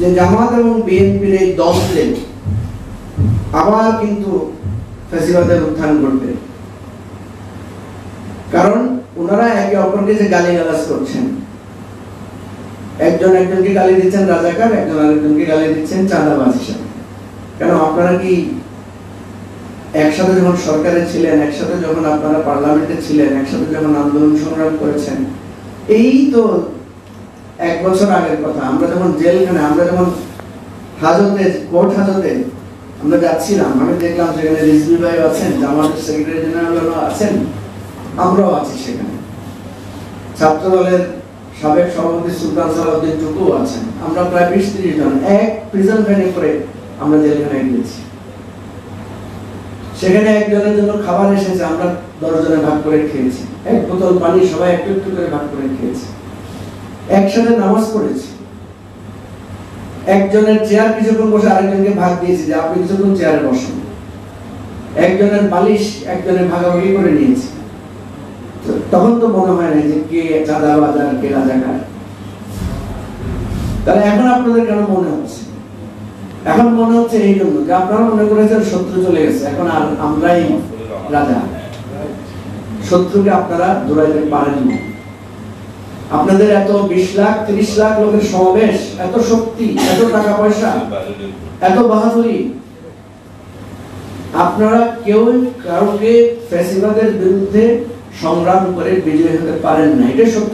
যে জামাত এবং বিএনপির এই দ্বন্দ্বে আবার কিন্তু ফ্যাসিবাদের উত্থান ঘটবে। কারণ ওনারা একে অপরকে যে গালিগালাজ করছেন, একজন একজনকে গালি দিচ্ছেন রাজাকার, একজন আরেকজনকে গালি দিচ্ছেন চাঁদাবাজ হিসাবে। কেন আপনারা কি একসাথে যখন সরকারে ছিলেন, একসাথে যখন আপনারা পার্লামেন্টে ছিলেন, একসাথে যখন আন্দোলন সংগ্রাম করেছেন, এই তো 1 বছর আগের কথা, আমরা যখন জেলখানে, আমরা যখন হাজতে, কোর্ট হাজতে আমরা যাচ্ছিলাম, আমি দেখলাম সেখানে রিজভি ভাই আছেন, জামাতের সেক্রেটারি জেনারেল আছেন, আমরাও আছি সেখানে, ছাত্র দলের সাবেক সভাপতি সুলতান সালাউদ্দিন টুকু আছেন, আমরা প্রায় 20-30 জন এক প্রিজন ভ্যানে করে আমরা জেলখানায় গিয়েছি। সেখানে একজনের জন্য খাবার এসেছে, আমরা 10 জনে ভাগ করে খেয়েছি, 1 বোতল পানি সবাই একটু একটু করে ভাগ করে খেয়েছি, একসাথে নামাজ পড়েছি, একজনের চেয়ার কিছুক্ষণ বসে আরেকজনকে ভাগ দিয়েছি যে আপনি কিছুক্ষণ চেয়ারে বসুন, একজনের বালিশ একজনের ভাগাভাগি করে নিয়েছি। তখন তো মনে হয় না যে কে চাঁদাবাজ আর কে রাজাকার। তাহলে এখন আপনাদের কেন মনে হচ্ছে? এখন মনে হচ্ছে এই জন্য যে আপনারা মনে করেছেন শত্রু চলে গেছে, এখন আর আমরাই রাজা। শত্রুকে আপনারা দৌড়াইতে পারেননি। আপনাদের এত 20 লাখ 30 লাখ লোকের সমাবেশ, এত শক্তি, এত টাকা পয়সা, এত বাহাদুরি, আপনারা কেউ কাউকে ফ্যাসিবাদের বিরুদ্ধে সংগ্রাম করে বিজয়ী হতে পারেন না, এটা সত্য।